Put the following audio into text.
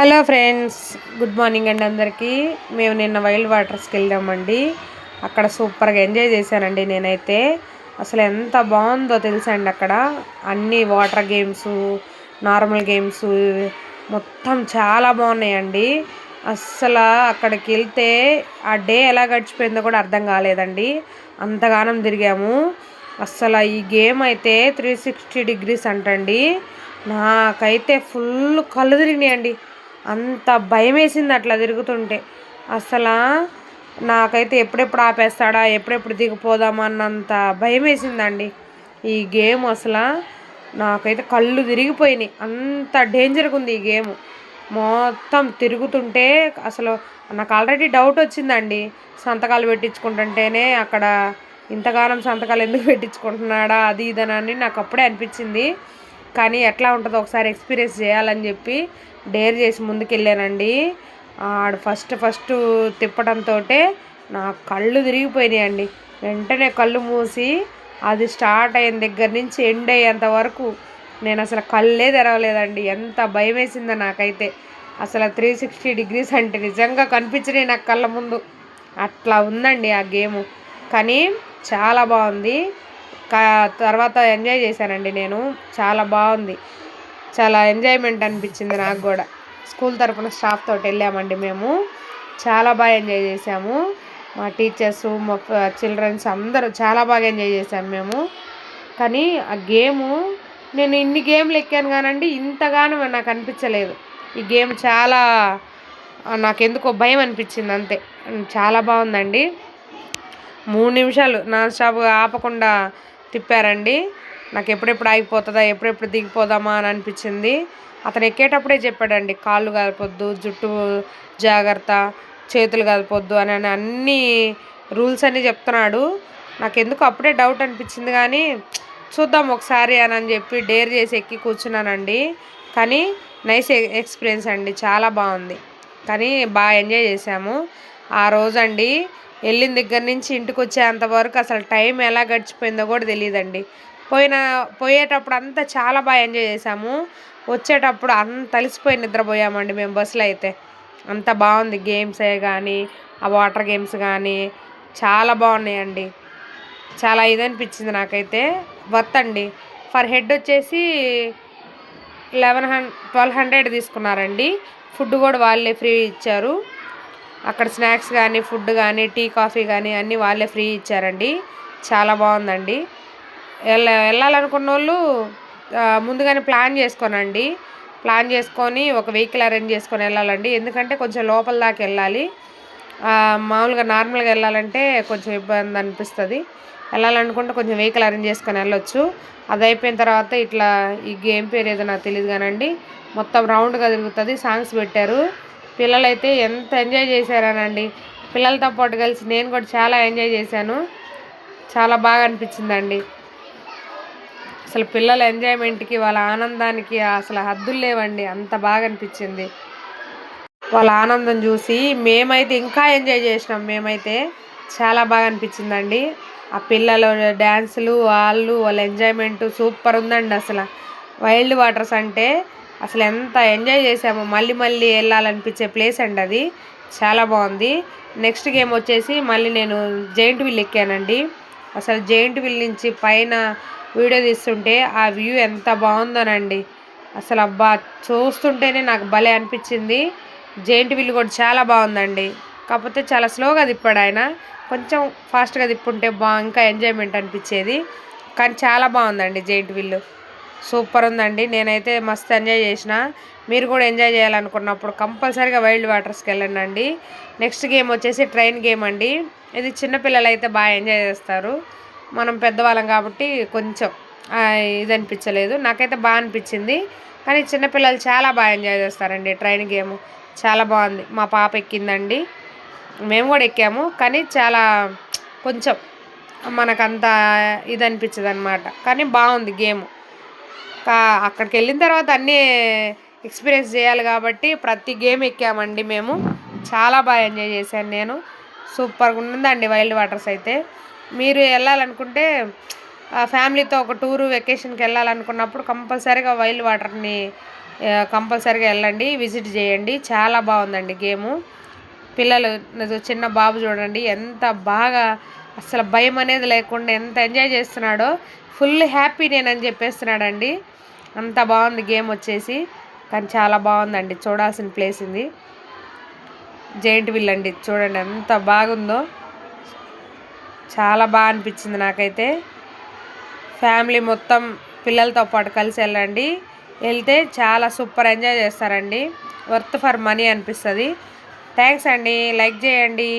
Hello friends, good morning అండి అందరికీ. మేము నిన్న వైల్డ్ వాటర్స్కి వెళ్ళామండి. అక్కడ సూపర్గా ఎంజాయ్ చేశానండి నేనైతే. అసలు ఎంత బాగుందో తెలుసా అండి. అక్కడ అన్ని వాటర్ గేమ్స్, నార్మల్ గేమ్స్ మొత్తం చాలా బాగున్నాయండి. అస్సలు అక్కడికి వెళ్తే ఆ డే ఎలా గడిచిపోయిందో కూడా అర్థం కాలేదండి. అంతగానం తిరిగాము. అస్సలు ఈ గేమ్ అయితే 360 degrees అంటండి. నాకైతే ఫుల్ కళ్ళు తిరిగినాయండి. అంత భయం వేసింది అట్లా తిరుగుతుంటే. అసలు నాకైతే ఎప్పుడెప్పుడు ఆపేస్తాడా, ఎప్పుడెప్పుడు దిగిపోదామా అన్నంత భయం వేసిందండి ఈ గేమ్. అసలు నాకైతే కళ్ళు తిరిగిపోయినాయి. అంత డేంజర్గా ఉంది ఈ గేమ్. మొత్తం తిరుగుతుంటే అసలు నాకు ఆల్రెడీ డౌట్ వచ్చిందండి. సంతకాలు పెట్టించుకుంటుంటేనే అక్కడ ఇంతగానం సంతకాలు ఎందుకు పెట్టించుకుంటున్నాడా అది ఇదనని నాకు అప్పుడే అనిపించింది. కానీ ఎట్లా ఉంటుందో ఒకసారి ఎక్స్పీరియన్స్ చేయాలని చెప్పి డేర్ చేసి ముందుకెళ్ళానండి. ఆడు ఫస్ట్ తిప్పడంతో నా కళ్ళు తిరిగిపోయినాయండి. వెంటనే కళ్ళు మూసి అది స్టార్ట్ అయిన దగ్గర నుంచి ఎండ్ అయ్యేంత వరకు నేను అసలు కళ్ళే తెరవలేదండి. ఎంత భయం వేసిందో నాకైతే. అసలు 360 degrees అంటే నిజంగా కనిపించినాయి నాకు కళ్ళ ముందు. అట్లా ఉందండి ఆ గేము. కానీ చాలా బాగుంది. తర్వాత ఎంజాయ్ చేశానండి నేను. చాలా బాగుంది. చాలా ఎంజాయ్మెంట్ అనిపించింది నాకు కూడా. స్కూల్ తరపున స్టాఫ్ తోటి వెళ్ళామండి మేము. చాలా బాగా ఎంజాయ్ చేసాము. మా టీచర్సు, మా చిల్డ్రన్స్ అందరూ చాలా బాగా ఎంజాయ్ చేసాము మేము. కానీ ఆ గేము నేను ఇన్ని గేమ్లు ఎక్కాను కానండి, ఇంతగానో నాకు అనిపించలేదు. ఈ గేమ్ చాలా నాకెందుకో భయం అనిపించింది అంతే. చాలా బాగుందండి. 3 నిమిషాలు నాన్ స్టాప్గా ఆపకుండా తిప్పారండి. నాకు ఎప్పుడెప్పుడు ఆగిపోతుందా, ఎప్పుడెప్పుడు దిగిపోదామా అని అనిపించింది. అతను ఎక్కేటప్పుడే చెప్పాడండి, కాళ్ళు కలపొద్దు, జుట్టు జాగ్రత్త, చేతులు కలపొద్దు అని అన్ని రూల్స్ అన్నీ చెప్తున్నాడు. నాకెందుకు అప్పుడే డౌట్ అనిపించింది. కానీ చూద్దాం ఒకసారి అని చెప్పి డేర్ చేసి ఎక్కి కూర్చున్నానండి. కానీ నైస్ ఎక్స్పీరియన్స్ అండి. చాలా బాగుంది. కానీ బాగా ఎంజాయ్ చేసాము ఆ రోజండి. వెళ్ళిన దగ్గర నుంచి ఇంటికి వచ్చేంత వరకు అసలు టైం ఎలా గడిచిపోయిందో కూడా తెలియదండి. పోయేటప్పుడు అంతా చాలా బాగా ఎంజాయ్ చేసాము. వచ్చేటప్పుడు అంత అలసిపోయి నిద్రపోయామండి మేము బస్సులో అయితే. అంత బాగుంది గేమ్సే కానీ, ఆ వాటర్ గేమ్స్ కానీ చాలా బాగున్నాయండి. చాలా ఇదనిపించింది నాకైతే. వర్త్ అండి. ఫర్ హెడ్ వచ్చేసి 1200 తీసుకున్నారండి. ఫుడ్ కూడా వాళ్ళే ఫ్రీ ఇచ్చారు. అక్కడ స్నాక్స్ కానీ, ఫుడ్ కానీ, టీ కాఫీ కానీ అన్నీ వాళ్ళే ఫ్రీ ఇచ్చారండి. చాలా బాగుందండి. వెళ్ళాలనుకున్న వాళ్ళు ముందుగానే ప్లాన్ చేసుకొని ఒక వెహికల్ అరేంజ్ చేసుకొని వెళ్ళాలండి. ఎందుకంటే కొంచెం లోపల దాకా వెళ్ళాలి. మామూలుగా నార్మల్గా వెళ్ళాలంటే కొంచెం ఇబ్బంది అనిపిస్తుంది. వెళ్ళాలనుకుంటే కొంచెం వెహికల్ అరేంజ్ చేసుకొని వెళ్ళొచ్చు. అది అయిపోయిన తర్వాత ఇట్లా ఈ గేమ్ పేరు ఏదో నాకు తెలియదు కానండి, మొత్తం రౌండ్గా తిరుగుతుంది. సాంగ్స్ పెట్టారు. పిల్లలైతే ఎంత ఎంజాయ్ చేశారనండి. పిల్లలతో పాటు కలిసి నేను కూడా చాలా ఎంజాయ్ చేశాను. చాలా బాగా అనిపించిందండి. అసలు పిల్లల ఎంజాయ్మెంట్కి, వాళ్ళ ఆనందానికి అసలు హద్దులు లేవండి. అంత బాగా అనిపించింది. వాళ్ళ ఆనందం చూసి మేమైతే ఇంకా ఎంజాయ్ చేసినాం. మేమైతే చాలా బాగా అనిపించిందండి. ఆ పిల్లలు డ్యాన్సులు, వాళ్ళ ఎంజాయ్మెంట్ సూపర్ ఉందండి. అసలు వైల్డ్ వాటర్స్ అంటే అసలు ఎంత ఎంజాయ్ చేసామో. మళ్ళీ వెళ్ళాలనిపించే ప్లేస్ అండి అది. చాలా బాగుంది. నెక్స్ట్ గేమ్ వచ్చేసి మళ్ళీ నేను జైంట్ వీల్ ఎక్కానండి. అసలు జైంట్ వీల్ నుంచి పైన వీడియో తీస్తుంటే ఆ వ్యూ ఎంత బాగుందోనండి. అసలు అబ్బా, చూస్తుంటేనే నాకు భలే అనిపించింది. జైంట్ వీల్ కూడా చాలా బాగుందండి. కాకపోతే చాలా స్లోగా తిప్పాడు ఆయన. కొంచెం ఫాస్ట్గా తిప్పుంటే ఇంకా ఎంజాయ్మెంట్ అనిపించేది. కానీ చాలా బాగుందండి జైంట్ వీల్. సూపర్ ఉందండి. నేనైతే మస్తు ఎంజాయ్ చేసిన. మీరు కూడా ఎంజాయ్ చేయాలనుకున్నప్పుడు కంపల్సరీగా వైల్డ్ వాటర్స్కి వెళ్ళండి. నెక్స్ట్ గేమ్ వచ్చేసి ట్రైన్ గేమ్ అండి. ఇది చిన్నపిల్లలు అయితే బాగా ఎంజాయ్ చేస్తారు. మనం పెద్దవాళ్ళం కాబట్టి కొంచెం ఇది అనిపించలేదు. నాకైతే బాగా అనిపించింది. కానీ చిన్నపిల్లలు చాలా బాగా ఎంజాయ్ చేస్తారండి ట్రైన్ గేమ్. చాలా బాగుంది. మా పాప ఎక్కిందండి. మేము కూడా ఎక్కాము. కానీ చాలా కొంచెం మనకంత ఇది అనిపించదు అనమాట. కానీ బాగుంది గేమ్. అక్కడికి వెళ్ళిన తర్వాత అన్నీ ఎక్స్పీరియన్స్ చేయాలి కాబట్టి ప్రతి గేమ్ ఎక్కామండి మేము. చాలా బాగా ఎంజాయ్ చేశాను నేను. సూపర్గా ఉందండి వైల్డ్ వాటర్స్ అయితే. మీరు వెళ్ళాలనుకుంటే ఫ్యామిలీతో ఒక టూరు వెకేషన్కి వెళ్ళాలనుకున్నప్పుడు కంపల్సరీగా వైల్డ్ వాటర్ని కంపల్సరీగా వెళ్ళండి, విజిట్ చేయండి. చాలా బాగుందండి గేము. పిల్లలు చిన్న బాబు చూడండి ఎంత బాగా, అసలు భయం అనేది లేకుండా ఎంత ఎంజాయ్ చేస్తున్నాడో. ఫుల్ హ్యాపీ నేనని చెప్పేస్తున్నాడండి. అంత బాగుంది గేమ్ వచ్చేసి. కానీ చాలా బాగుందండి, చూడాల్సిన ప్లేస్ ఇది. జైంట్ వీల్ అండి, చూడండి ఎంత బాగుందో. చాలా బాగా అనిపించింది నాకైతే. ఫ్యామిలీ మొత్తం పిల్లలతో పాటు కలిసి వెళ్ళండి. వెళ్తే చాలా సూపర్ ఎంజాయ్ చేస్తారండి. వర్త్ ఫర్ మనీ అనిపిస్తుంది. థ్యాంక్స్ అండి, లైక్ చేయండి.